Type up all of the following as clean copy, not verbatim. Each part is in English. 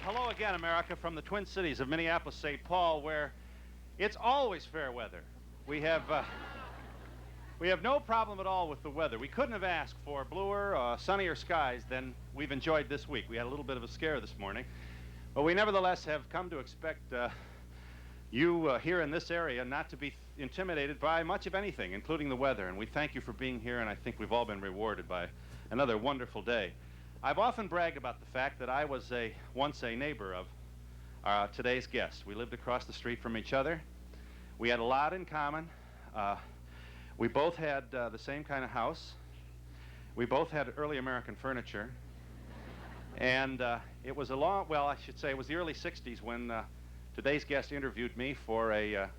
hello again, America, from the Twin Cities of Minneapolis, St. Paul, where it's always fair weather. We have no problem at all with the weather. We couldn't have asked for bluer, sunnier skies than we've enjoyed this week. We had a little bit of a scare this morning, but we nevertheless have come to expect you here in this area not to be intimidated by much of anything, including the weather. And we thank you for being here, and I think we've all been rewarded by another wonderful day. I've often bragged about the fact that I was once a neighbor of today's guest. We lived across the street from each other. We had a lot in common. We both had the same kind of house. We both had early American furniture. And it was I should say it was the early 60s when today's guest interviewed me for a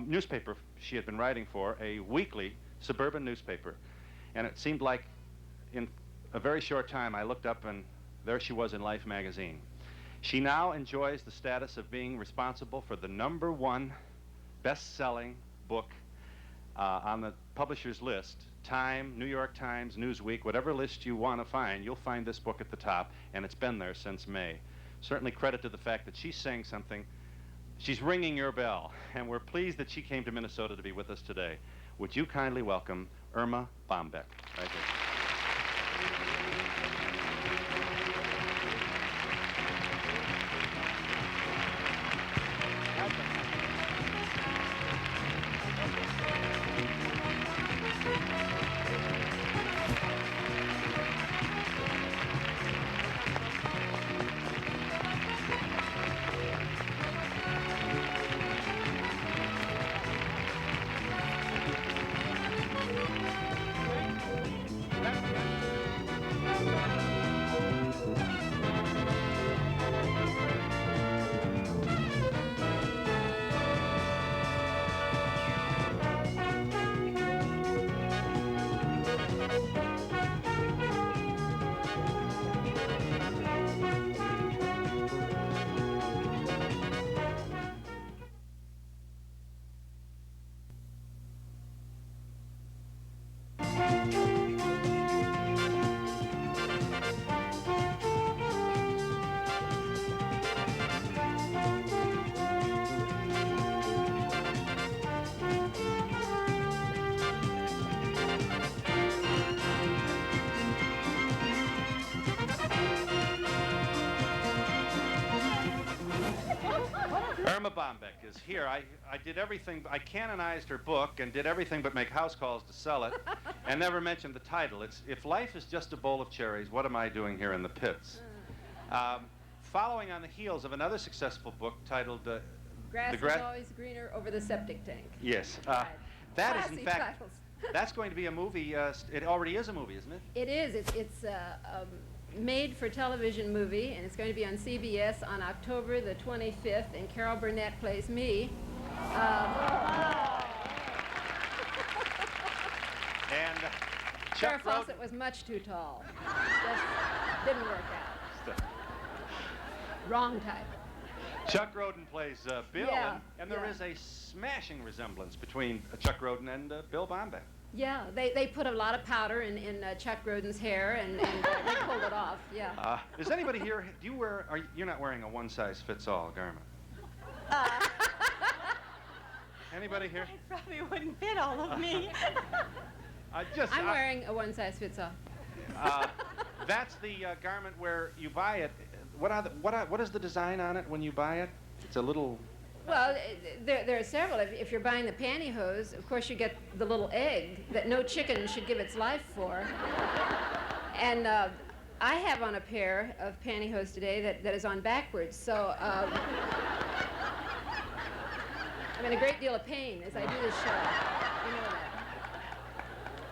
newspaper she had been writing for, a weekly suburban newspaper. And it seemed like in a very short time I looked up and there she was in Life magazine. She now enjoys the status of being responsible for the #1 best-selling book on the publisher's list. Time, New York Times, Newsweek, whatever list you want to find, you'll find this book at the top, and it's been there since May. Certainly credit to the fact that she's saying something. She's ringing your bell, and we're pleased that she came to Minnesota to be with us today. Would you kindly welcome Erma Bombeck, right here. Erma Bombeck is here. I did everything. I canonized her book and did everything but make house calls to sell it and never mentioned the title. It's If Life is Just a Bowl of Cherries, What Am I Doing Here in the Pits? Following on the heels of another successful book titled Grass is Always Greener Over the Septic Tank. Yes. Right. That is, in Classy fact, titles. that's going to be a movie. It already is a movie, isn't it? It is. It's a made-for-television movie, and it's going to be on CBS on October the 25th, and Carol Burnett plays me. And Farrah Fawcett was much too tall. Just didn't work out. Wrong type. Chuck Roden plays Bill, Yeah, and there is a smashing resemblance between Chuck Roden and Bill Bombeck. Yeah, they put a lot of powder in Chuck Roden's hair, and they pulled it off. Yeah. Is anybody here? Do you wear? You're not wearing a one-size-fits-all garment? Anybody here? It probably wouldn't fit all of me. I'm wearing a one-size-fits-all. That's the garment where you buy it. What is the design on it when you buy it? It's a little. Well, there are several. If you're buying the pantyhose, of course you get the little egg that no chicken should give its life for. And I have on a pair of pantyhose today that is on backwards, so I'm in a great deal of pain as I do this show. You know that.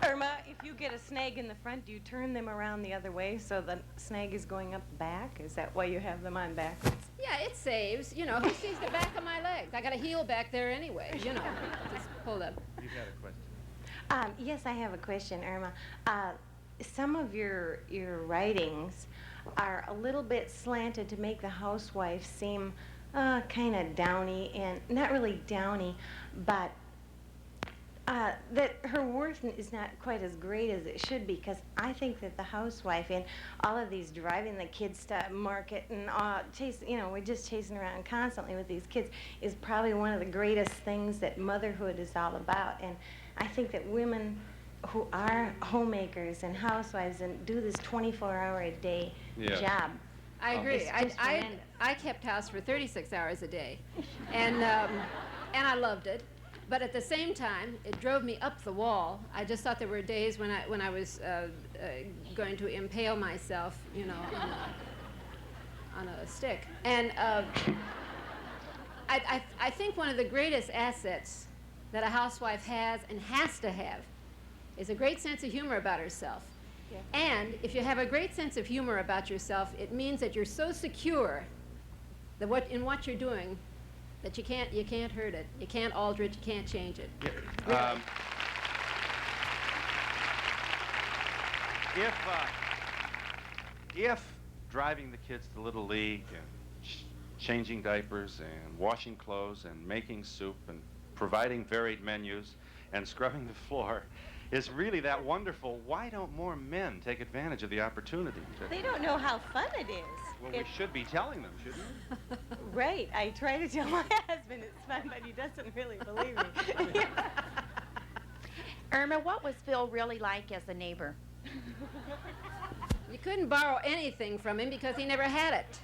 Irma, if you get a snag in the front, do you turn them around the other way so the snag is going up the back? Is that why you have them on backwards? Yeah, it saves. You know, who sees the back of my legs? I got a heel back there anyway, you know. Just hold up. You've got a question. Yes, I have a question, Irma. Some of your writings are a little bit slanted to make the housewife seem kind of downy, and not really downy, but that her worth is not quite as great as it should be, because I think that the housewife and all of these driving the kids to market and we're just chasing around constantly with these kids is probably one of the greatest things that motherhood is all about. And I think that women who are homemakers and housewives and do this 24-hour-a-day job. I agree. It's just tremendous. I kept house for 36 hours a day, and I loved it. But at the same time, it drove me up the wall. I just thought there were days when I was going to impale myself, on a stick. And I think one of the greatest assets that a housewife has and has to have is a great sense of humor about herself. Yeah. And if you have a great sense of humor about yourself, it means that you're so secure that in what you're doing that you can't hurt it, you can't alter it, you can't change it. Yeah. If driving the kids to Little League and changing diapers and washing clothes and making soup and providing varied menus and scrubbing the floor is really that wonderful, why don't more men take advantage of the opportunity? They don't know how fun it is. Well, we should be telling them, shouldn't we? Right. I try to tell my husband it's fun, but he doesn't really believe me. Irma, what was Phil really like as a neighbor? You couldn't borrow anything from him because he never had it.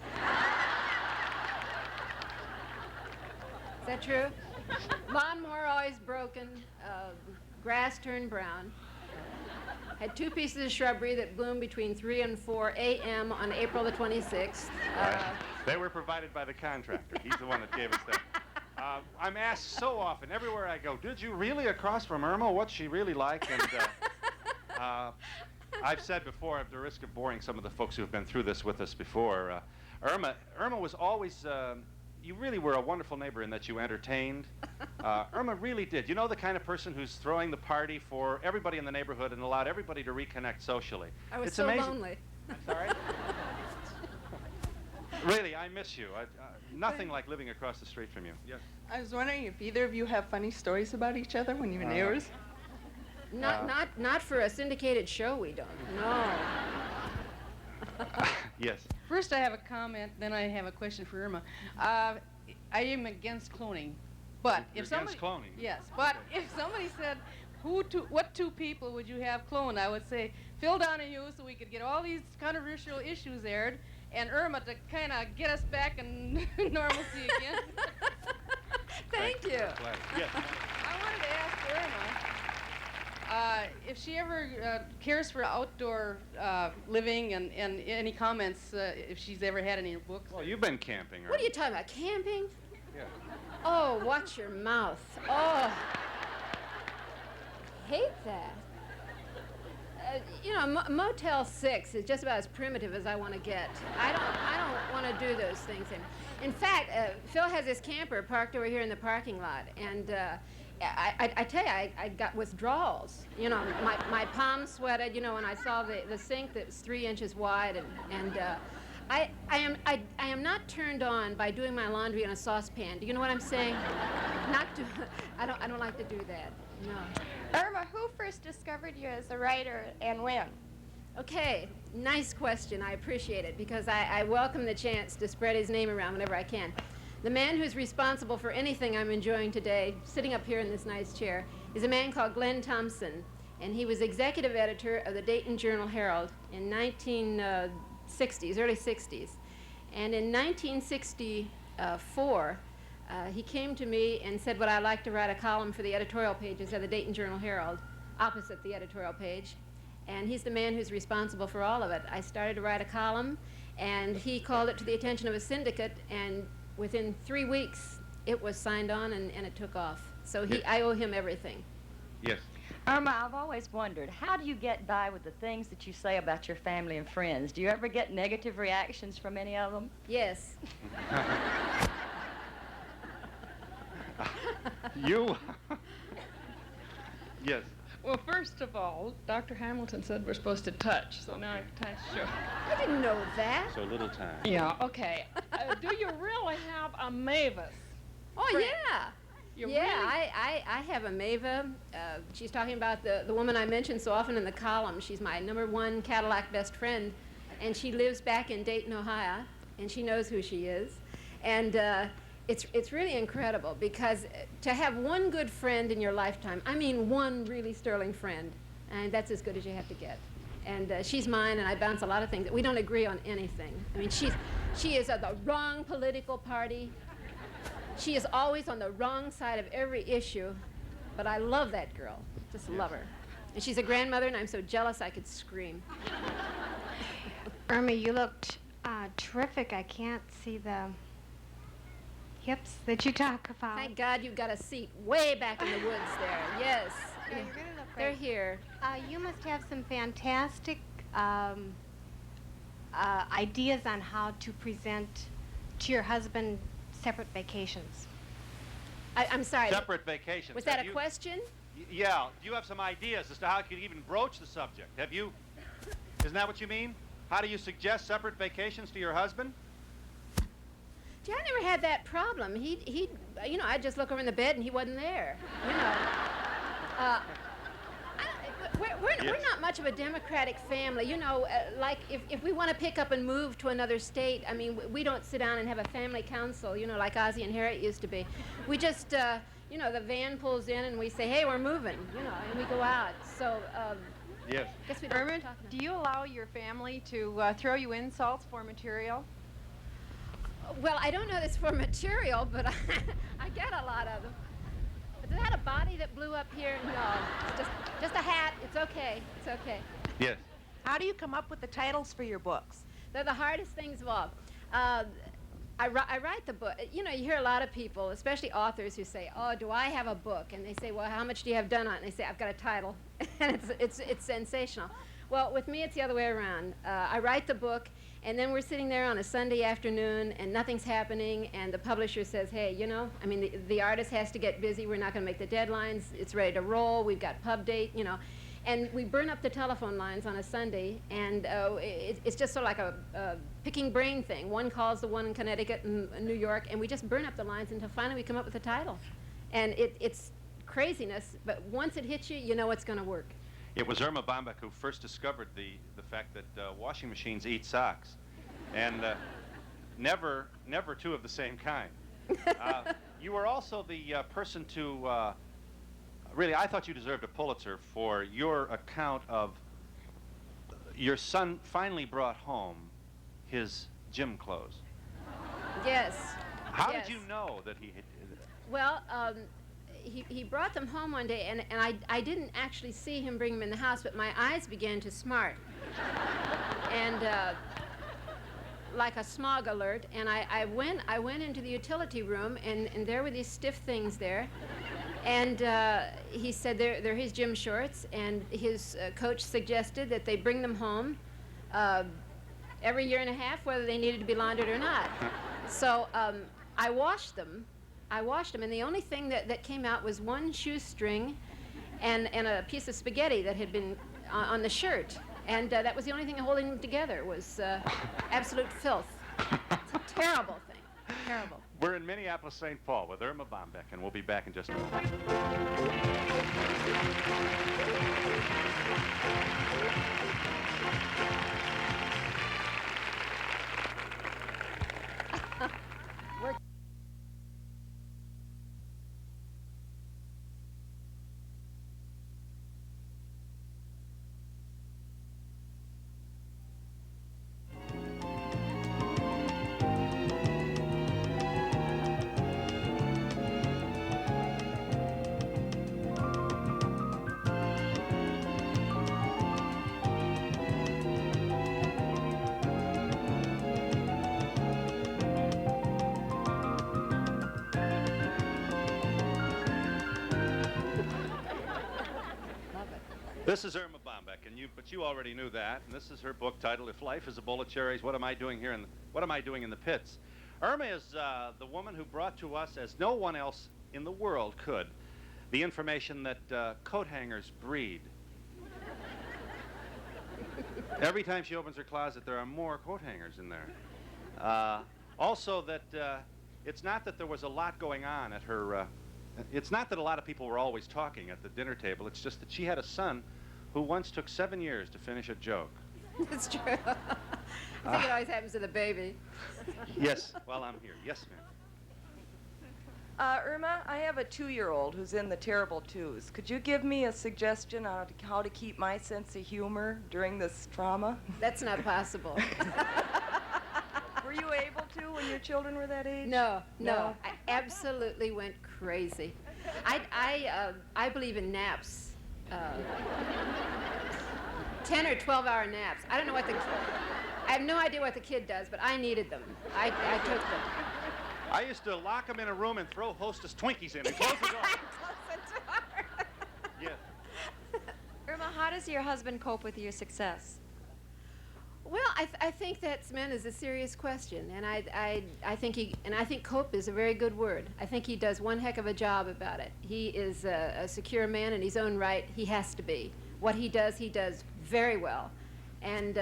Is that true? Lawnmower always broken, grass turned brown. Had 2 pieces of shrubbery that bloomed between 3 and 4 a.m. on April the 26th. They were provided by the contractor. He's the one that gave us that. I'm asked so often, everywhere I go, did you really across from Irma? What's she really like? And I've said before, at the risk of boring some of the folks who have been through this with us before, Irma was always, you really were a wonderful neighbor in that you entertained. Irma really did. You know, the kind of person who's throwing the party for everybody in the neighborhood and allowed everybody to reconnect socially. I was it's so amazing. lonely. I'm sorry? Really, I miss you. Nothing like living across the street from you. Yes. I was wondering if either of you have funny stories about each other when you were neighbors. Not for a syndicated show, we don't. No. Yes. First, I have a comment, then I have a question for Irma. I am against cloning, but You're if somebody against cloning? yes, but if somebody said, what 2 people would you have cloned? I would say Phil Donahue, so we could get all these controversial issues aired, and Irma to kind of get us back in normalcy again. Thank you. Yes. I wanted to ask Irma if she ever cares for outdoor living, and any comments if she's ever had any books. Well, you've been camping, What are you talking about, camping? Yeah. Oh, watch your mouth. Oh, hate that. Motel 6 is just about as primitive as I want to get. I don't want to do those things. In fact, Phil has this camper parked over here in the parking lot, and I tell you, I got withdrawals. My palms sweated, when I saw the sink that was 3 inches wide, and I am not turned on by doing my laundry in a saucepan. Do you know what I'm saying? I don't like to do that. No. Irma, who first discovered you as a writer and when? Okay, nice question. I appreciate it because I welcome the chance to spread his name around whenever I can. The man who's responsible for anything I'm enjoying today, sitting up here in this nice chair, is a man called Glenn Thompson, and he was executive editor of the Dayton Journal-Herald in 1960s, early 60s. And in 1964, he came to me and said, would I like to write a column for the editorial pages of the Dayton Journal-Herald, opposite the editorial page. And he's the man who's responsible for all of it. I started to write a column, and he called it to the attention of a syndicate, and within 3 weeks, it was signed on, and it took off. So I owe him everything. Yes. Irma, I've always wondered, how do you get by with the things that you say about your family and friends? Do you ever get negative reactions from any of them? Yes. You? Yes. Well, first of all, Dr. Hamilton said we're supposed to touch, so now I can touch you. I didn't know that. So little time. Yeah, okay. Do you really have a Mavis? Oh, Friend. yeah. Yeah, I have a Mava. She's talking about the woman I mentioned so often in the column. She's my #1 Cadillac best friend, and she lives back in Dayton, Ohio, and she knows who she is. And it's really incredible because to have one good friend in your lifetime, I mean one really sterling friend, and that's as good as you have to get. And she's mine, and I bounce a lot of things. We don't agree on anything. I mean, she is of the wrong political party. She is always on the wrong side of every issue, but I love that girl. Just love her. And she's a grandmother, and I'm so jealous I could scream. Irma, you looked terrific. I can't see the hips that you talk about. Thank God you've got a seat way back in the woods there. Yes. Yeah, you're gonna look They're great. here. You must have some fantastic ideas on how to present to your husband separate vacations. I'm sorry. Separate vacations. Was that Have a you- question? Yeah. Do you have some ideas as to how you could even broach the subject? Have you? Isn't that what you mean? How do you suggest separate vacations to your husband? Gee, I never had that problem. He, you know, I'd just look over in the bed and he wasn't there. You know. We're not much of a democratic family. You know, like if we want to pick up and move to another state, I mean, we don't sit down and have a family council, you know, like Ozzie and Harriet used to be. We just, you know, the van pulls in and we say, hey, we're moving, you know, and we go out. So, Yes. guess we don't Irma, talk do you allow your family to throw you insults for material? Well, I don't know this for material, but I get a lot of them. Is that a body that blew up here? No, it's just a hat. It's okay. It's okay. Yes. How do you come up with the titles for your books? They're the hardest things of all. I write the book. You know, you hear a lot of people, especially authors, who say, "Oh, do I have a book?" And they say, "Well, how much do you have done on it?" And they say, "I've got a title," and it's sensational. Well, with me, it's the other way around. I write the book, and then we're sitting there on a Sunday afternoon, and nothing's happening, and the publisher says, hey, you know, I mean, the artist has to get busy. We're not going to make the deadlines. It's ready to roll. We've got pub date, you know. And we burn up the telephone lines on a Sunday, and it's just sort of like a picking brain thing. One calls the one in Connecticut and New York, and we just burn up the lines until finally we come up with a title. And it's craziness, but once it hits you, you know it's going to work. It was Erma Bombeck who first discovered the fact that washing machines eat socks, and never two of the same kind. You were also the person to really, I thought you deserved a Pulitzer for your account of your son finally brought home his gym clothes. Yes. How yes. did you know that he had? Well, he brought them home one day, and I didn't actually see him bring them in the house, but my eyes began to smart. And like a smog alert, and I went into the utility room, and there were these stiff things there. And he said they're his gym shorts, and his coach suggested that they bring them home every year and a half, whether they needed to be laundered or not. So I washed them, and the only thing that came out was one shoestring and a piece of spaghetti that had been on the shirt. And that was the only thing holding them together, was absolute filth. It's a terrible thing, terrible. We're in Minneapolis, St. Paul with Erma Bombeck, and we'll be back in just a moment. This is Erma Bombeck, but you already knew that, and this is her book titled "If Life Is a Bowl of Cherries, What Am I Doing Here? What Am I Doing in the Pits?" Irma is the woman who brought to us, as no one else in the world could, the information that coat hangers breed. Every time she opens her closet, there are more coat hangers in there. Also, that it's not that there was a lot going on at her It's not that a lot of people were always talking at the dinner table. It's just that she had a son who once took 7 years to finish a joke. It's true. I think it always happens to the baby. Yes, while I'm here. Yes, ma'am. Irma, I have a 2-year-old who's in the terrible twos. Could you give me a suggestion on how to keep my sense of humor during this trauma? That's not possible. Were you able to when your children were that age? No. I absolutely went crazy. I believe in naps. 10 or 12-hour naps. I don't know what I have no idea what the kid does, but I needed them. I took them. I used to lock them in a room and throw Hostess Twinkies in and close the door. Yes. Irma, how does your husband cope with your success? Well, I think that's meant as a serious question, and I think cope is a very good word. I think he does one heck of a job about it. He is a secure man in his own right. He has to be. What he does very well, and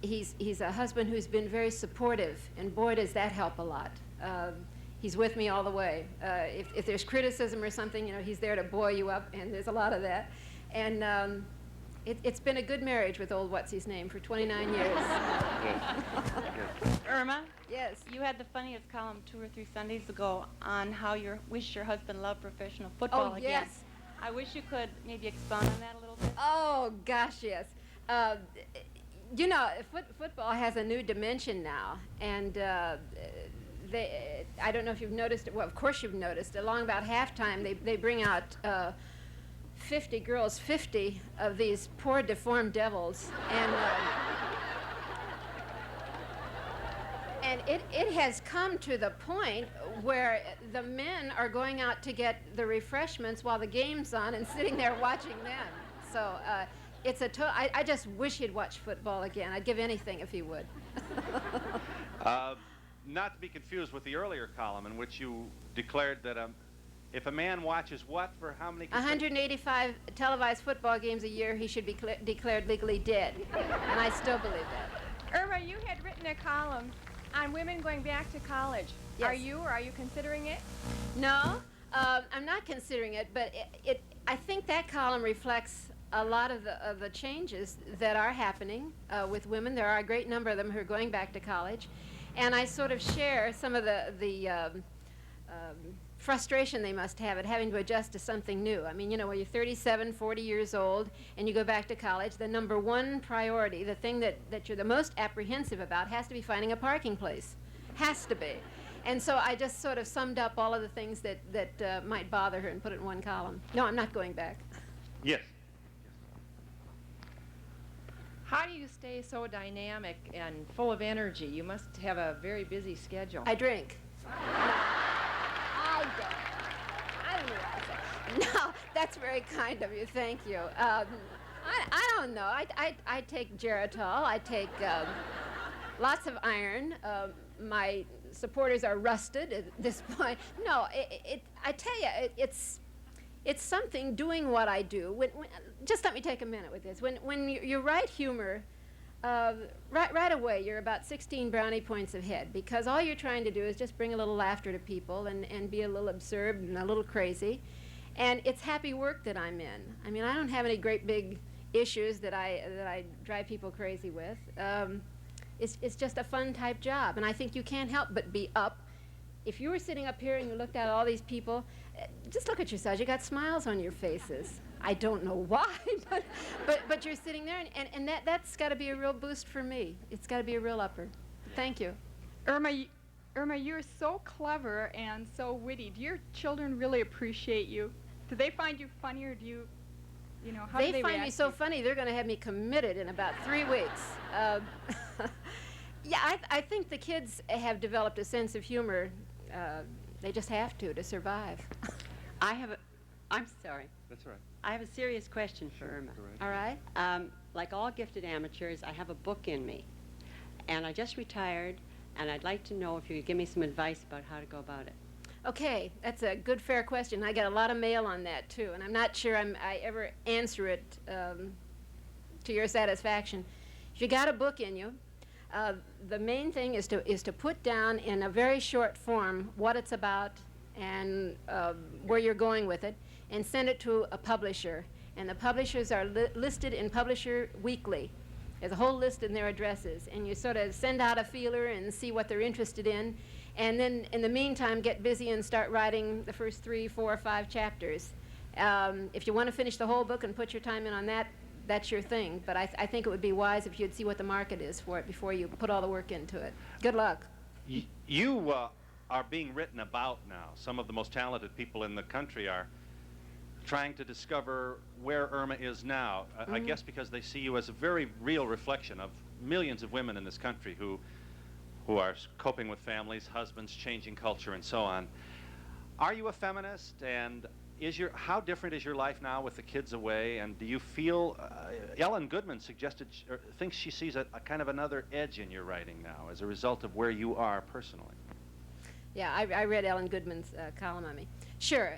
he's a husband who's been very supportive, and boy, does that help a lot. He's with me all the way. If there's criticism or something, you know, he's there to buoy you up, and there's a lot of that. And it's been a good marriage with old what's-his-name for 29 years. Irma? Yes. You had the funniest column 2 or 3 Sundays ago on how you wish your husband loved professional football again. Yes. I wish you could maybe expound on that a little bit. Oh, gosh, yes. You know, football has a new dimension now, and I don't know if you've noticed it. Well, of course you've noticed. Along about halftime, they bring out 50 girls, 50 of these poor deformed devils, and it has come to the point where the men are going out to get the refreshments while the game's on and sitting there watching them. So it's I just wish he'd watch football again. I'd give anything if he would. Not to be confused with the earlier column in which you declared that if a man watches what for how many? 185 televised football games a year, he should be declared legally dead. And I still believe that. Irma, you had written a column on women going back to college. Yes. Are you considering it? No, I'm not considering it, but I think that column reflects a lot of the changes that are happening with women. There are a great number of them who are going back to college. And I sort of share some of the frustration they must have at having to adjust to something new. I mean, you know, when you're 37, 40 years old and you go back to college, the number one priority, the thing that you're the most apprehensive about, has to be finding a parking place. Has to be. And so I just sort of summed up all of the things that might bother her and put it in one column. No, I'm not going back. Yes. How do you stay so dynamic and full of energy? You must have a very busy schedule. I drink. I don't know what I say. No, that's very kind of you. Thank you. I don't know. I take Geritol. I take lots of iron. My supporters are rusted at this point. No, I tell you, it's something doing what I do. Just let me take a minute with this. When you write humor, right away you're about 16 brownie points ahead, because all you're trying to do is just bring a little laughter to people and be a little absurd and a little crazy. And it's happy work that I'm in. I mean, I don't have any great big issues that I drive people crazy with. It's just a fun type job, and I think you can't help but be up. If you were sitting up here and you looked at all these people, just look at yourselves. You got smiles on your faces. I don't know why, but you're sitting there, and that's got to be a real boost for me. It's got to be a real upper. Thank you. Irma, you're so clever and so witty. Do your children really appreciate you? Do they find you funny, or do you know, how do they find react me so funny, they're going to have me committed in about 3 weeks. Yeah, I think the kids have developed a sense of humor. They just have to survive. I'm sorry. That's all right. I have a serious question for Irma. All right. Like all gifted amateurs, I have a book in me. And I just retired, and I'd like to know if you could give me some advice about how to go about it. Okay, that's a good, fair question. I get a lot of mail on that, too, and I'm not sure I ever answer it to your satisfaction. If you got a book in you, the main thing is to put down in a very short form what it's about and where you're going with it, and send it to a publisher. And the publishers are listed in Publisher Weekly. There's a whole list in their addresses, and you sort of send out a feeler and see what they're interested in, and then in the meantime get busy and start writing the first 3, 4, or 5 chapters. If you want to finish the whole book and put your time in on that, that's your thing. But I think it would be wise if you'd see what the market is for it before you put all the work into it. Good luck. You are being written about now. Some of the most talented people in the country are trying to discover where Irma is now. I guess because they see you as a very real reflection of millions of women in this country who are coping with families, husbands, changing culture, and so on. Are you a feminist? And how different is your life now with the kids away? And do you feel, Ellen Goodman suggested, or thinks she sees a kind of another edge in your writing now as a result of where you are personally? Yeah, I read Ellen Goodman's column on me. Sure.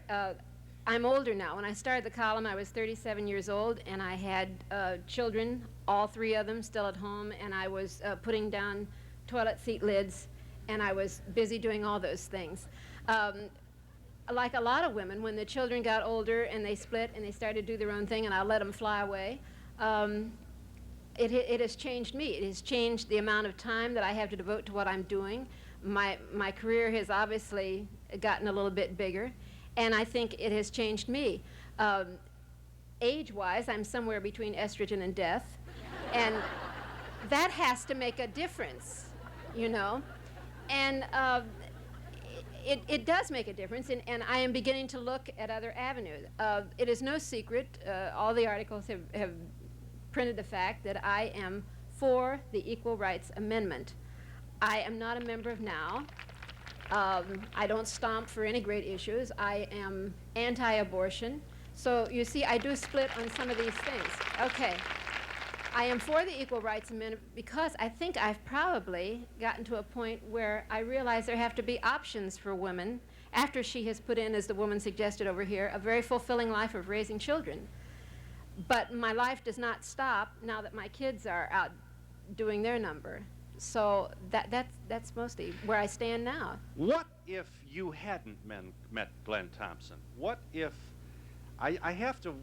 I'm older now. When I started the column, I was 37 years old, and I had children, all 3 of them still at home, and I was putting down toilet seat lids, and I was busy doing all those things. Like a lot of women, when the children got older and they split and they started to do their own thing, and I let them fly away, it has changed me. It has changed the amount of time that I have to devote to what I'm doing. My career has obviously gotten a little bit bigger, and I think it has changed me. Age-wise, I'm somewhere between estrogen and death, and that has to make a difference, you know. And it does make a difference, and I am beginning to look at other avenues. It is no secret, all the articles have printed the fact that I am for the Equal Rights Amendment. I am not a member of NOW. I don't stomp for any great issues. I am anti-abortion. So you see, I do split on some of these things. Okay. I am for the Equal Rights Amendment because I think I've probably gotten to a point where I realize there have to be options for women after she has put in, as the woman suggested over here, a very fulfilling life of raising children. But my life does not stop now that my kids are out doing their number. So that's mostly where I stand now. What if you hadn't met Glenn Thompson? What if, I have to,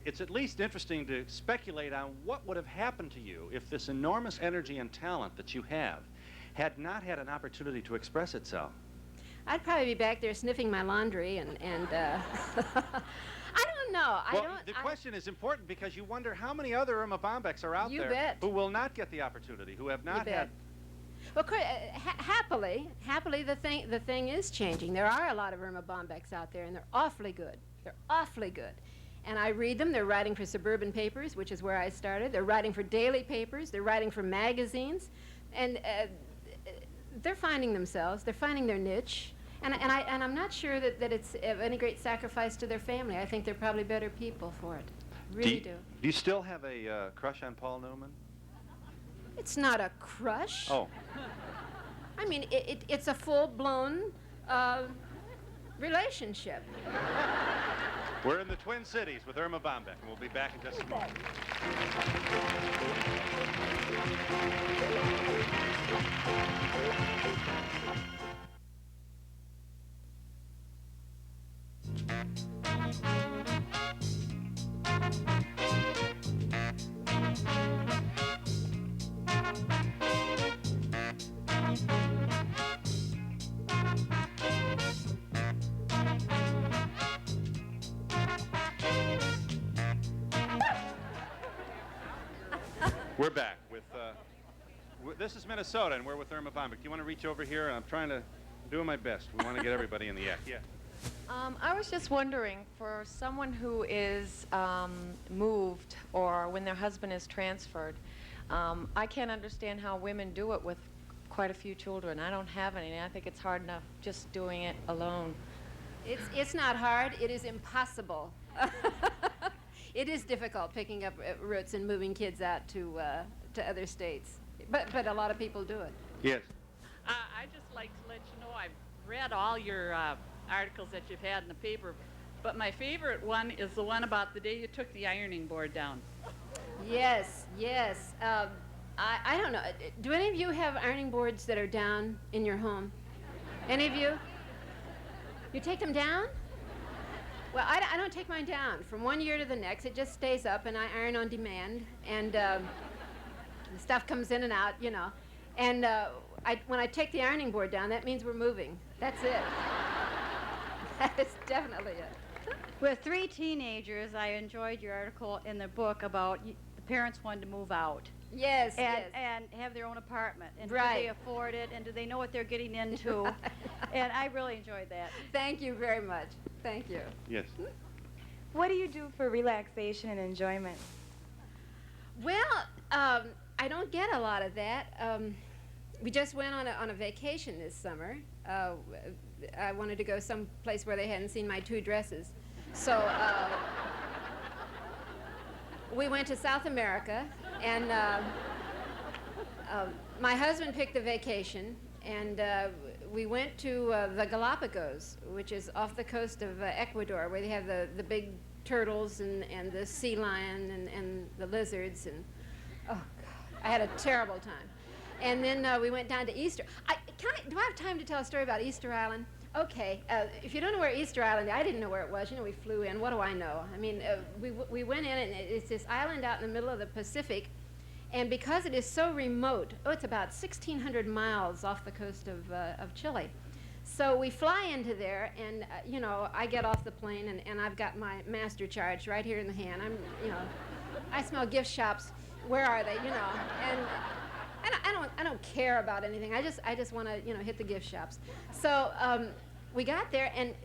it's at least interesting to speculate on what would have happened to you if this enormous energy and talent that you have had not had an opportunity to express itself. I'd probably be back there sniffing my laundry and I don't know. The question is important because you wonder how many other Erma Bombecks are out there bet. who will not get the opportunity, who have not had. Well, happily, the thing is changing. There are a lot of Erma Bombecks out there, and they're awfully good. They're awfully good. And I read them. They're writing for suburban papers, which is where I started. They're writing for daily papers. They're writing for magazines. And they're finding themselves. They're finding their niche. And I'm not sure that it's of any great sacrifice to their family. I think they're probably better people for it. Really do. Do you still have a crush on Paul Newman? It's not a crush. Oh. I mean, it's a full-blown relationship. We're in the Twin Cities with Erma Bombeck, and we'll be back in just a moment. We're back with, this is Minnesota, and we're with Erma Bombeck. Do you want to reach over here? I'm doing my best. We want to get everybody in the act. Yeah. I was just wondering, for someone who is moved or when their husband is transferred, I can't understand how women do it with quite a few children. I don't have any, and I think it's hard enough just doing it alone. It's not hard. It is impossible. It is difficult picking up roots and moving kids out to other states, but a lot of people do it. Yes. I'd just like to let you know I've read all your articles that you've had in the paper, but my favorite one is the one about the day you took the ironing board down. Yes. I don't know. Do any of you have ironing boards that are down in your home? Any of you? You take them down? Well, I don't take mine down. From one year to the next, it just stays up, and I iron on demand, and the stuff comes in and out, you know. And when I take the ironing board down, that means we're moving. That's it. That is definitely it. With 3 teenagers, I enjoyed your article in the book about the parents wanted to move out. Yes, and, yes. And have their own apartment. And Right. do they afford it? And do they know what they're getting into? And I really enjoyed that. Thank you very much. Thank you. Yes. What do you do for relaxation and enjoyment? Well, I don't get a lot of that. We just went on a vacation this summer. I wanted to go someplace where they hadn't seen my 2 dresses. So we went to South America, and my husband picked the vacation, and we went to the Galapagos, which is off the coast of Ecuador, where they have the big turtles and the sea lion and the lizards, and oh God, I had a terrible time. And then we went down to Easter. Do I have time to tell a story about Easter Island? Okay, if you don't know where Easter Island is, I didn't know where it was. You know, we flew in. What do I know? I mean, we went in, and it's this island out in the middle of the Pacific. And because it is so remote, it's about 1,600 miles off the coast of Chile. So we fly into there, and, you know, I get off the plane, and I've got my master charge right here in the hand. I smell gift shops. Where are they, you know? And I don't care about anything. I just want to, you know, hit the gift shops. So we got there and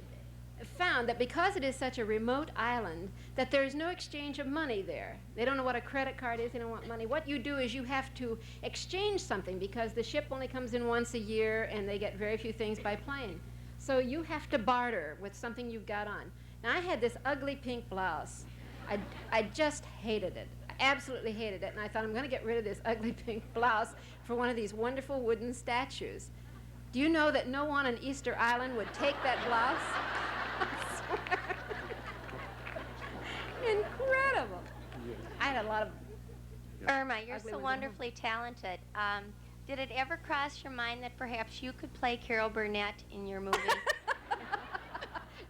found that because it is such a remote island, that there's no exchange of money there. They don't know what a credit card is. They don't want money. What you do is you have to exchange something, because the ship only comes in once a year, and they get very few things by plane. So you have to barter with something you've got on. Now, I had this ugly pink blouse. I just hated it. Absolutely hated it, and I thought, I'm going to get rid of this ugly pink blouse for one of these wonderful wooden statues. Do you know that no one on Easter Island would take that blouse? I swear. Incredible. I had a lot of Irma, you're ugly so ones. wonderfully talented. Did it ever cross your mind that perhaps you could play Carol Burnett in your movie?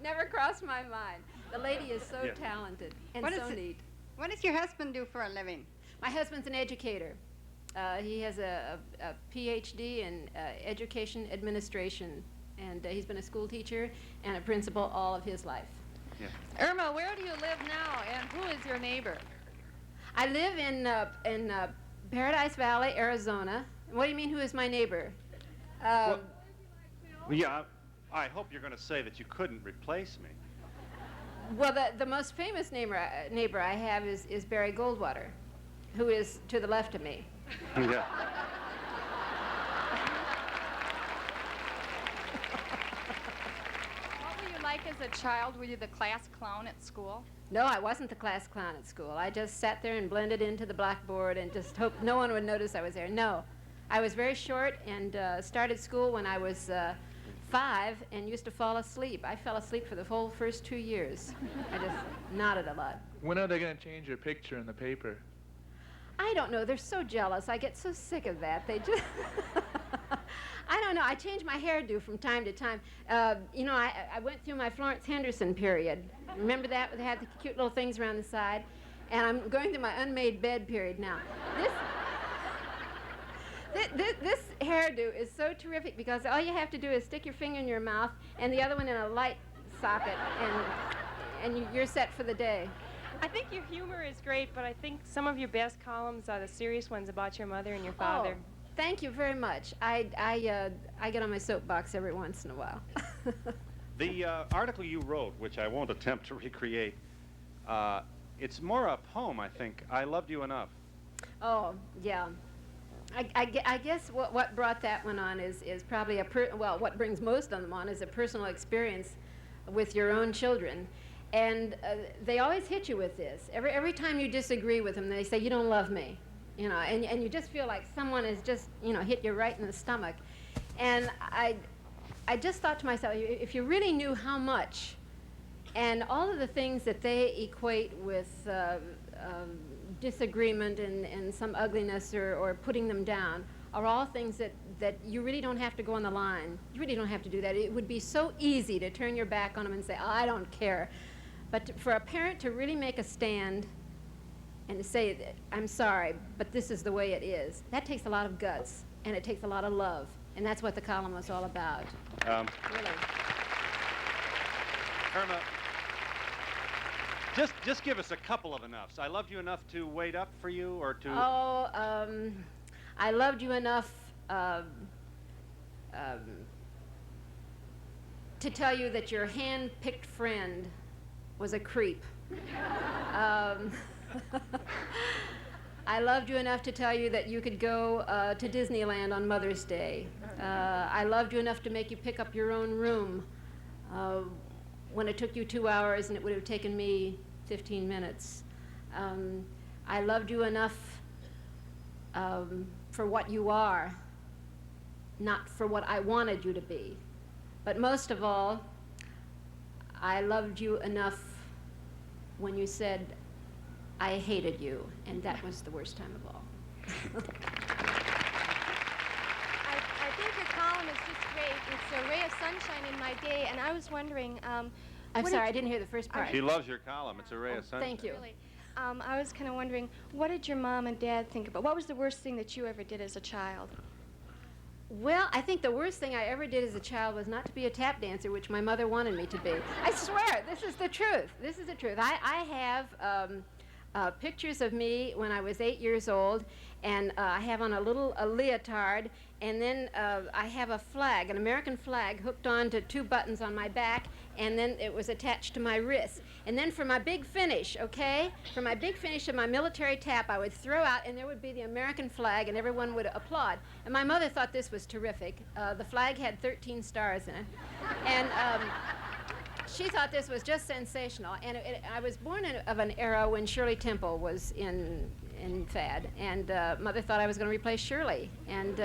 Never crossed my mind. The lady is so Yes. talented and What so is it- neat. What does your husband do for a living? My husband's an educator. He has a PhD in education administration, and he's been a school teacher and a principal all of his life. Yeah. Irma, where do you live now, and who is your neighbor? I live in Paradise Valley, Arizona. What do you mean, who is my neighbor? Well, yeah, I hope you're going to say that you couldn't replace me. Well, the most famous neighbor I have is Barry Goldwater, who is to the left of me. Yeah. What were you like as a child? Were you the class clown at school? No, I wasn't the class clown at school. I just sat there and blended into the blackboard and just hoped no one would notice I was there. No, I was very short and started school when I was 5 and used to fall asleep. I fell asleep for the whole first 2 years. I just nodded a lot. When are they going to change your picture in the paper? I don't know. They're so jealous. I get so sick of that. They just... I don't know. I change my hairdo from time to time. You know, I went through my Florence Henderson period. Remember that? They had the cute little things around the side. And I'm going through my unmade bed period now. This hairdo is so terrific because all you have to do is stick your finger in your mouth and the other one in a light socket, and you're set for the day. I think your humor is great, but I think some of your best columns are the serious ones about your mother and your father. Oh, thank you very much. I get on my soapbox every once in a while. The article you wrote, which I won't attempt to recreate, it's more a poem, I think. I Loved You Enough. Oh, yeah. I guess what brought that one on is probably what brings most of them on is a personal experience with your own children. And they always hit you with this. Every time you disagree with them, they say, you don't love me. You know, and you just feel like someone has just, you know, hit you right in the stomach. And I just thought to myself, if you really knew how much and all of the things that they equate with disagreement and some ugliness or putting them down, are all things that you really don't have to go on the line. You really don't have to do that. It would be so easy to turn your back on them and say, oh, I don't care. But for a parent to really make a stand and to say, I'm sorry, but this is the way it is, that takes a lot of guts, and it takes a lot of love. And that's what the column was all about. Really. Irma, just give us a couple of enoughs. I loved you enough to wait up for you, or to... I loved you enough to tell you that your hand-picked friend was a creep. I loved you enough to tell you that you could go to Disneyland on Mother's Day. I loved you enough to make you pick up your own room when it took you 2 hours and it would have taken me 15 minutes. I loved you enough for what you are, not for what I wanted you to be. But most of all, I loved you enough when you said, I hated you, and that was the worst time of all. I think your column is just great. It's a ray of sunshine in my day, and I was wondering... I'm sorry, I didn't hear the first part. She loves your column. It's a ray of sunshine. Thank you. Really. I was kind of wondering, what did your mom and dad think about? What was the worst thing that you ever did as a child? Well, I think the worst thing I ever did as a child was not to be a tap dancer, which my mother wanted me to be. I swear, this is the truth. This is the truth. I have pictures of me when I was 8 years old, and I have on a little leotard, and then I have a flag, an American flag, hooked on to 2 buttons on my back, and then it was attached to my wrist. And then for my big finish, okay, for my big finish of my military tap, I would throw out, and there would be the American flag, and everyone would applaud. And my mother thought this was terrific. The flag had 13 stars in it. And she thought this was just sensational. And I was born of an era when Shirley Temple was in fad. And Mother thought I was going to replace Shirley. And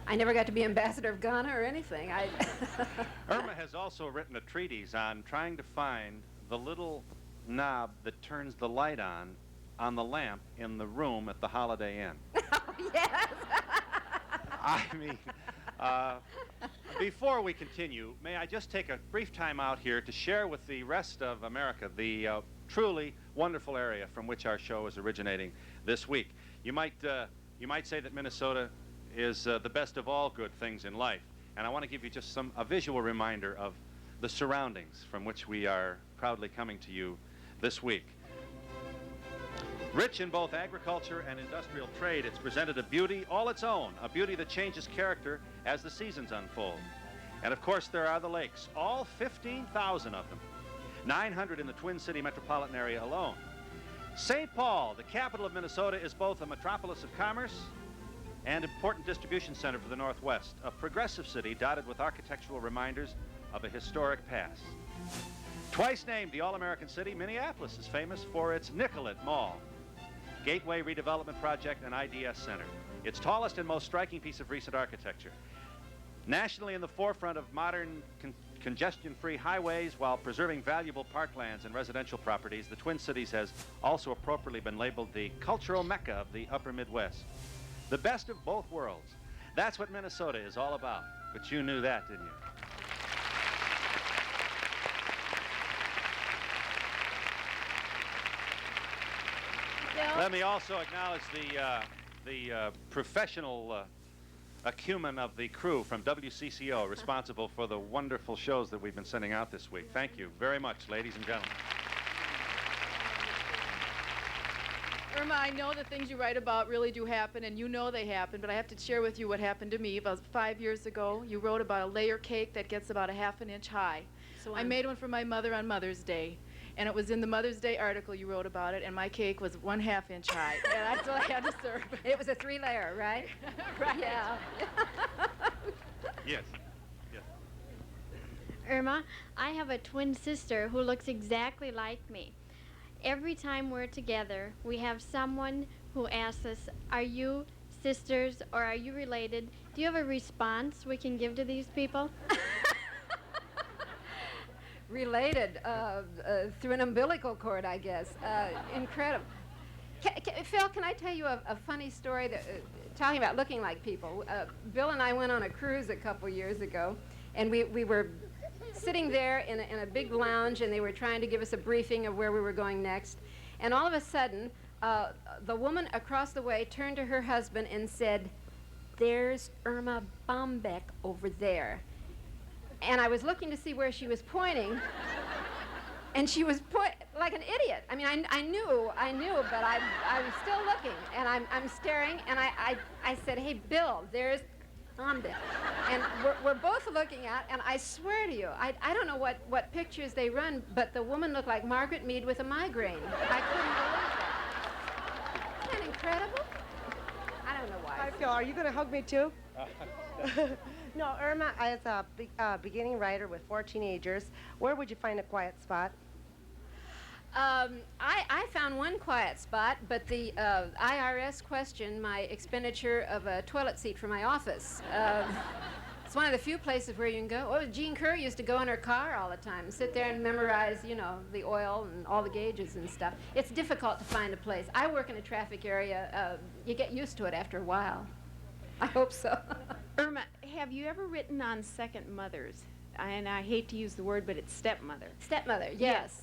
I never got to be ambassador of Ghana or anything. Irma has also written a treatise on trying to find the little knob that turns the light on the lamp in the room at the Holiday Inn. Yes. I mean, before we continue, may I just take a brief time out here to share with the rest of America the truly wonderful area from which our show is originating this week. You might say that Minnesota is the best of all good things in life, and I want to give you just a visual reminder of the surroundings from which we are proudly coming to you this week. Rich in both agriculture and industrial trade, it's presented a beauty all its own, a beauty that changes character as the seasons unfold. And of course, there are the lakes, all 15,000 of them, 900 in the Twin City metropolitan area alone. St. Paul, the capital of Minnesota, is both a metropolis of commerce and important distribution center for the Northwest, a progressive city dotted with architectural reminders of a historic past. Twice named the All-American City, Minneapolis is famous for its Nicollet Mall, Gateway Redevelopment Project, and IDS Center, its tallest and most striking piece of recent architecture. Nationally in the forefront of modern congestion-free highways while preserving valuable parklands and residential properties, the Twin Cities has also appropriately been labeled the cultural mecca of the upper Midwest. The best of both worlds. That's what Minnesota is all about. But you knew that, didn't you? Let me also acknowledge the professional acumen of the crew from WCCO responsible for the wonderful shows that we've been sending out this week. Thank you very much, ladies and gentlemen. Irma, I know the things you write about really do happen, and you know they happen, but I have to share with you what happened to me. About 5 years ago, you wrote about a layer cake that gets about a ½ an inch high. So I made one for my mother on Mother's Day, and it was in the Mother's Day article you wrote about it, and my cake was 1/2 inch high, and that's what I had to serve. It was a 3-layer, right? Right. Yeah. Yes. Yes. Irma, I have a twin sister who looks exactly like me. Every time we're together, we have someone who asks us, are you sisters or are you related? Do you have a response we can give to these people? Related through an umbilical cord, I guess. Incredible. Phil, can I tell you a funny story that, talking about looking like people? Bill and I went on a cruise a couple years ago, and we were sitting there in a big lounge, and they were trying to give us a briefing of where we were going next. And all of a sudden, the woman across the way turned to her husband and said, "There's Erma Bombeck over there." And I was looking to see where she was pointing, and she was like an idiot. I mean, I knew, but I was still looking, and I'm staring, and I said, "Hey, Bill, there's Bombeck." And we're both looking at, and I swear to you, I don't know what pictures they run, but the woman looked like Margaret Mead with a migraine. I couldn't believe that. Isn't that incredible? I don't know why. Hi, Phil. Are you going to hug me too? No, Irma, as a beginning writer with 4 teenagers, where would you find a quiet spot? I found one quiet spot, but the IRS questioned my expenditure of a toilet seat for my office. It's one of the few places where you can go. Oh, Jean Kerr used to go in her car all the time, sit there and memorize, you know, the oil and all the gauges and stuff. It's difficult to find a place. I work in a traffic area. You get used to it after a while. I hope so. Irma, have you ever written on second mothers? And I hate to use the word, but it's stepmother. Stepmother, yes.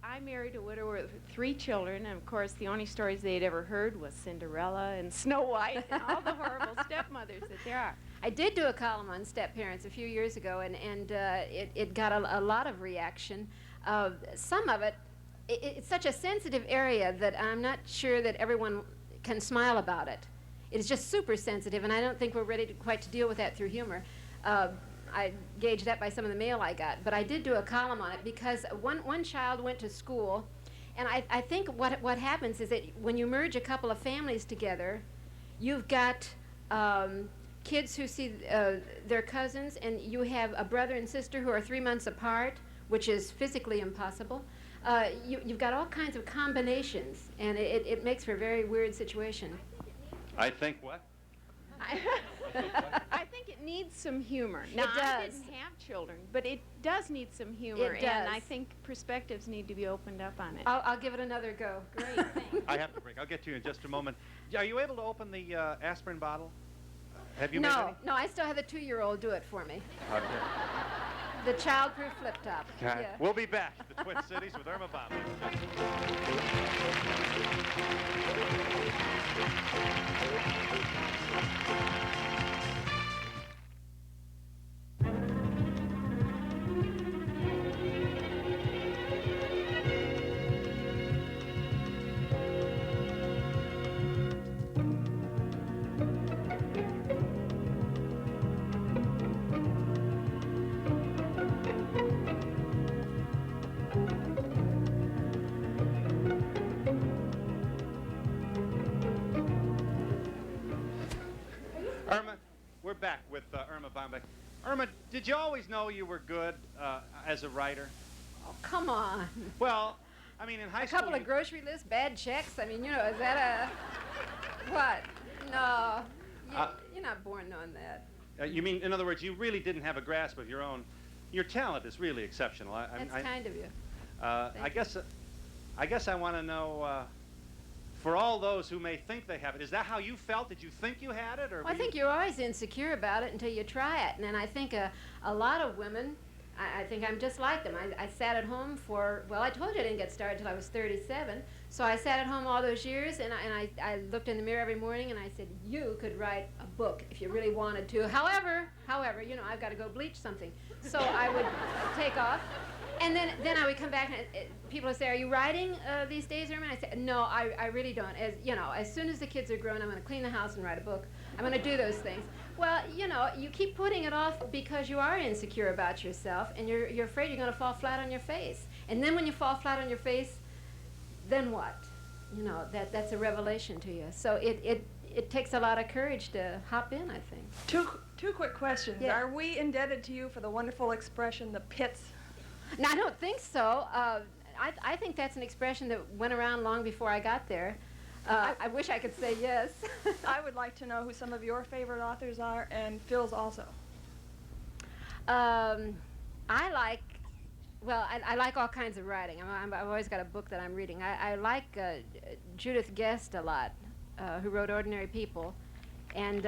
I married a widower with 3 children, and of course the only stories they'd ever heard was Cinderella and Snow White and all the horrible stepmothers that there are. I did do a column on step-parents a few years ago, and it got a lot of reaction. Some of it's such a sensitive area that I'm not sure that everyone can smile about it. It is just super sensitive, and I don't think we're ready quite to deal with that through humor. I gauged that by some of the mail I got, but I did do a column on it because one child went to school, and I think what happens is that when you merge a couple of families together, you've got kids who see their cousins, and you have a brother and sister who are 3 months apart, which is physically impossible. You've got all kinds of combinations, and it makes for a very weird situation. I think what? I think it needs some humor. Now, It does. I didn't have children, but it does need some humor, It does. and I think perspectives need to be opened up on it. I'll give it another go. Great, thanks. I have to break. I'll get to you in just a moment. Are you able to open the aspirin bottle? Have you made No, any? no, I still have the 2-year-old do it for me. Okay. The childproof flip top. Okay. Yeah. We'll be back at the Twin Cities with Erma Bombeck. Irma, we're back with Erma Bombeck. Irma, did you always know you were good as a writer? Oh, come on. Well, I mean, in high A school... couple of grocery lists, bad checks. I mean, you know, is that a... What? No. You're not born knowing that. you mean, in other words, you really didn't have a grasp of your own... Your talent is really exceptional. That's kind of you. I guess I want to know... for all those who may think they have it, is that how you felt? Did you think you had it? Or Well, I think you're always insecure about it until you try it. And then I think a lot of women, I think I'm just like them. I sat at home for, well, I told you I didn't get started till I was 37. So I sat at home all those years, and I looked in the mirror every morning, and I said, you could write a book if you really wanted to. However, you know, I've got to go bleach something. So I would take off. And then I would come back, and people would say, are you writing these days, Irma? And I said, no, I really don't. As soon as the kids are grown, I'm going to clean the house and write a book. I'm going to do those things. Well, you know, you keep putting it off because you are insecure about yourself, and you're afraid you're going to fall flat on your face. And then when you fall flat on your face, then what? You know, that's a revelation to you. So it takes a lot of courage to hop in, I think. Two quick questions. Yeah. Are we indebted to you for the wonderful expression, the pits? No, I don't think so. I think that's an expression that went around long before I got there. I wish I could say yes. I would like to know who some of your favorite authors are, and Phil's also. I like Well, I like all kinds of writing. I've always got a book that I'm reading. I like Judith Guest a lot, who wrote Ordinary People. And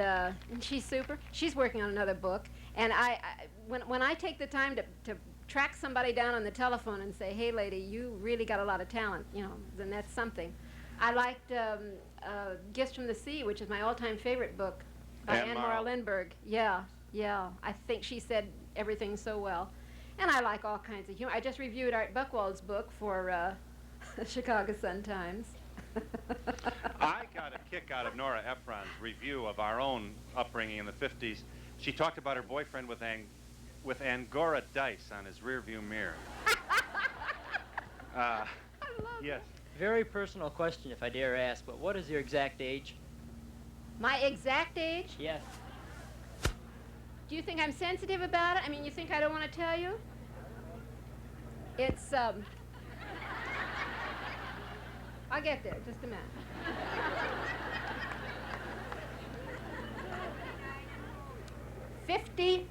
she's super. She's working on another book. And when I take the time to track somebody down on the telephone and say, hey, lady, you really got a lot of talent, you know, then that's something. I liked Gifts from the Sea, which is my all-time favorite book by Anne Morrow Lindbergh. Yeah. I think she said everything so well. And I like all kinds of humor. I just reviewed Art Buchwald's book for the Chicago Sun-Times. I got a kick out of Nora Ephron's review of our own upbringing in the 50s. She talked about her boyfriend with Angora dice on his rearview mirror. Yes. Very personal question, if I dare ask, but what is your exact age? My exact age? Yes. Do you think I'm sensitive about it? I mean, you think I don't want to tell you? It's, I'll get there, just a minute. $51.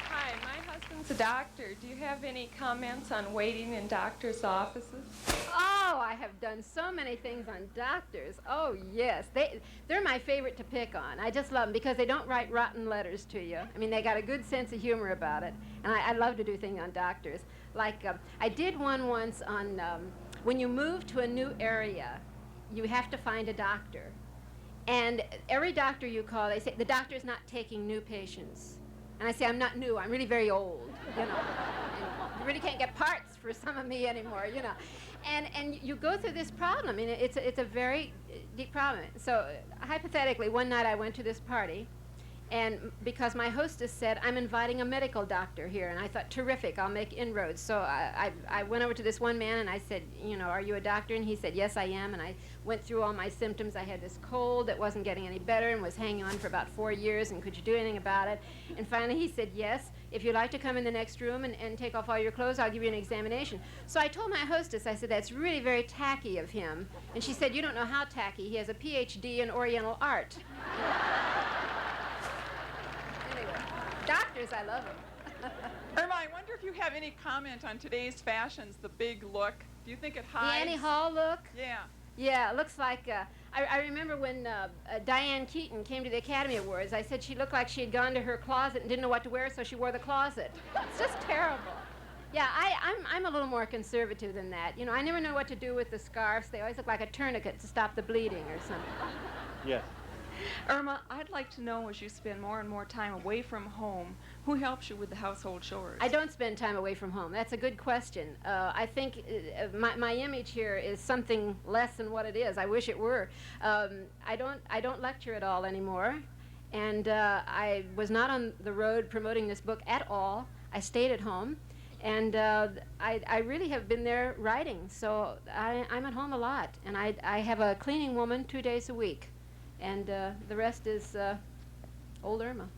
Hi, my husband's a doctor. Do you have any comments on waiting in doctors' offices? Oh, I have done so many things on doctors. Oh, yes. They're my favorite to pick on. I just love them because they don't write rotten letters to you. I mean, they got a good sense of humor about it. And I love to do things on doctors. Like, I did one once on when you move to a new area, you have to find a doctor. And every doctor you call, they say, the doctor's not taking new patients. And I say, I'm not new, I'm really very old, you know. And you really can't get parts for some of me anymore, you know. And you go through this problem, and it's a very deep problem. So hypothetically, one night I went to this party, and because my hostess said, I'm inviting a medical doctor here, and I thought, terrific, I'll make inroads. So I went over to this one man, and I said, you know, are you a doctor? And he said, yes, I am. And I went through all my symptoms. I had this cold that wasn't getting any better and was hanging on for about 4 years, and could you do anything about it? And finally he said, yes, if you'd like to come in the next room and take off all your clothes, I'll give you an examination. So I told my hostess, I said, that's really very tacky of him. And she said, you don't know how tacky. He has a PhD in Oriental art. Doctors, I love them. Irma, I wonder if you have any comment on today's fashions, the big look. Do you think it hides? The Annie Hall look? Yeah. Yeah, it looks like, I remember when Diane Keaton came to the Academy Awards, I said she looked like she had gone to her closet and didn't know what to wear, so she wore the closet. It's just terrible. Yeah, I'm a little more conservative than that. You know, I never know what to do with the scarves. They always look like a tourniquet to stop the bleeding or something. Yes. Irma, I'd like to know, as you spend more and more time away from home, who helps you with the household chores? I don't spend time away from home. That's a good question. I think my image here is something less than what it is. I wish it were. I don't lecture at all anymore, and I was not on the road promoting this book at all. I stayed at home, and I really have been there writing. So I'm at home a lot, and I have a cleaning woman 2 days a week. And the rest is old Irma.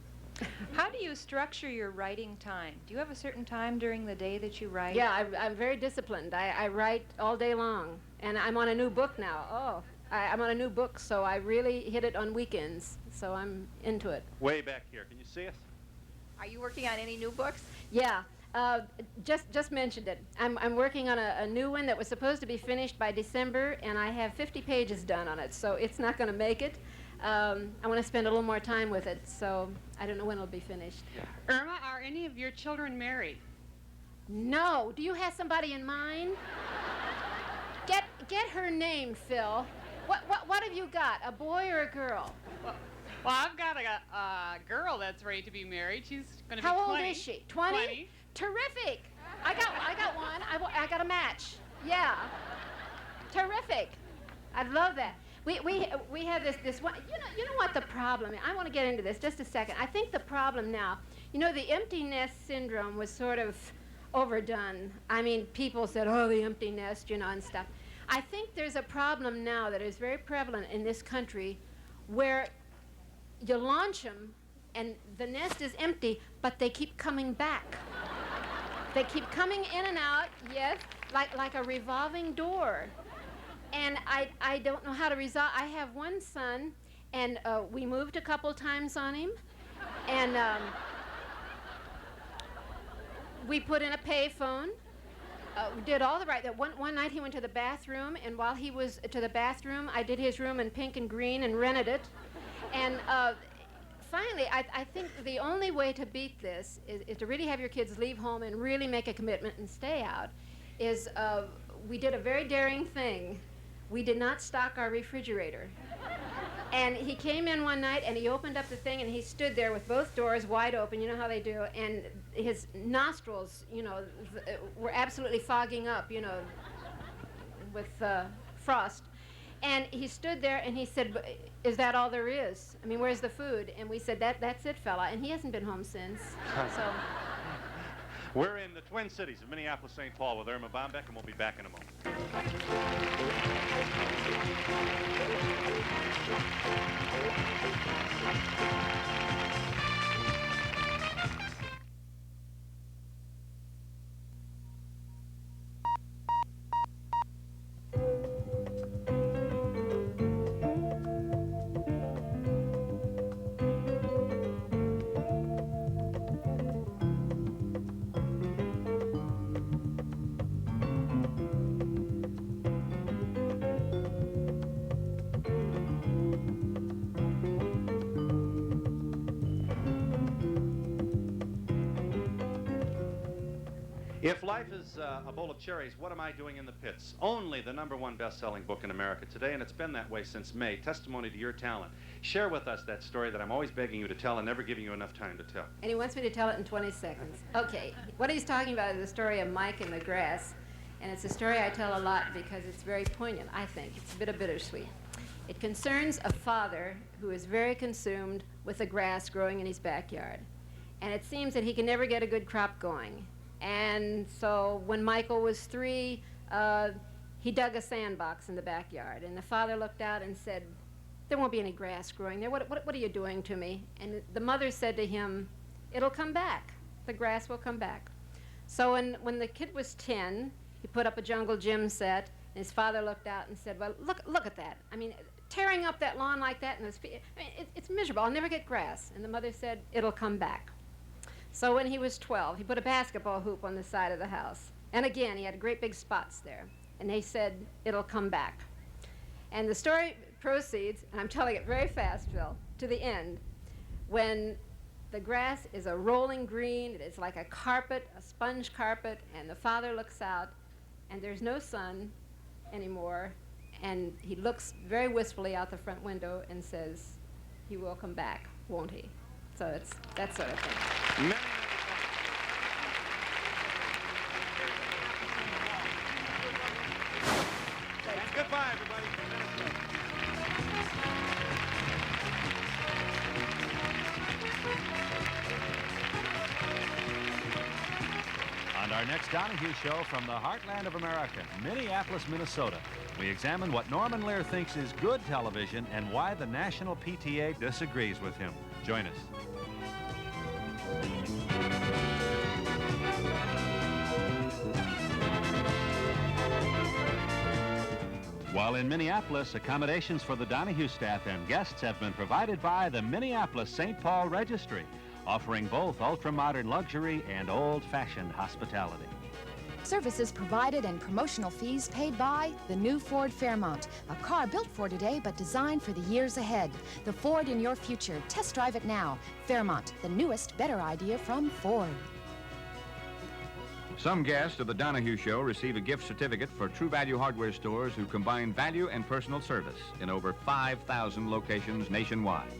How do you structure your writing time? Do you have a certain time during the day that you write? Yeah, I'm very disciplined. I write all day long. And I'm on a new book now. Oh, I'm on a new book, so I really hit it on weekends. So I'm into it. Way back here. Can you see us? Are you working on any new books? Yeah. Just mentioned it. I'm working on a new one that was supposed to be finished by December, and I have 50 pages done on it, so it's not going to make it. I want to spend a little more time with it, so I don't know when it'll be finished. Irma, are any of your children married? No. Do you have somebody in mind? Get her name, Phil. What have you got, a boy or a girl? Well, I've got a girl that's ready to be married. She's going to be 20. How old is she? 20? Terrific. I got one. I got a match. Yeah. Terrific. I love that. We have this one. You know what the problem is? I want to get into this just a second. I think the problem now, you know, the empty nest syndrome was sort of overdone. I mean, people said, oh, the empty nest, you know, and stuff. I think there's a problem now that is very prevalent in this country where you launch them and the nest is empty, but they keep coming back. They keep coming in and out, yes, like a revolving door. And I don't know how to resolve. I have one son, And we moved a couple times on him. And we put in a payphone. We did all the right. One night he went to the bathroom, and while he was to the bathroom, I did his room in pink and green and rented it. And finally, I think the only way to beat this is to really have your kids leave home and really make a commitment and stay out. We did a very daring thing. We did not stock our refrigerator. And he came in one night and he opened up the thing and he stood there with both doors wide open, you know how they do, and his nostrils, you know, were absolutely fogging up, you know, with frost. And he stood there and he said, "Is that all there is? I mean, where's the food?" And we said, "That's it, fella." And he hasn't been home since. So. We're in the Twin Cities of Minneapolis, St. Paul with Erma Bombeck, and we'll be back in a moment. If life is a bowl of cherries, what am I doing in the pits? Only the #1 best-selling book in America today, and it's been that way since May. Testimony to your talent. Share with us that story that I'm always begging you to tell and never giving you enough time to tell. And he wants me to tell it in 20 seconds. Okay, what he's talking about is the story of Mike and the grass, and it's a story I tell a lot because it's very poignant, I think. It's a bit of bittersweet. It concerns a father who is very consumed with the grass growing in his backyard, and it seems that he can never get a good crop going. And so when Michael was 3, he dug a sandbox in the backyard. And the father looked out and said, "There won't be any grass growing there. What are you doing to me?" And the mother said to him, "It'll come back. The grass will come back." So when the kid was 10, he put up a jungle gym set. And his father looked out and said, "Well, look at that. I mean, tearing up that lawn like that, it's miserable. I'll never get grass." And the mother said, "It'll come back." So when he was 12, he put a basketball hoop on the side of the house. And again, he had great big spots there. And they said, "It'll come back." And the story proceeds, and I'm telling it very fast, Phil, to the end, when the grass is a rolling green, it's like a carpet, a sponge carpet, and the father looks out, and there's no sun anymore, and he looks very wistfully out the front window and says, "He will come back, won't he?" So it's that sort of thing. Many thanks. Goodbye, everybody. On our next Donahue show from the heartland of America, Minneapolis, Minnesota, we examine what Norman Lear thinks is good television and why the National PTA disagrees with him. Join us. While in Minneapolis, accommodations for the Donahue staff and guests have been provided by the Minneapolis-St. Paul Registry, offering both ultra-modern luxury and old-fashioned hospitality. Services provided and promotional fees paid by the new Ford Fairmont, a car built for today but designed for the years ahead. The Ford in your future. Test drive it now. Fairmont, the newest, better idea from Ford. Some guests of the Donahue Show receive a gift certificate for True Value hardware stores who combine value and personal service in over 5,000 locations nationwide.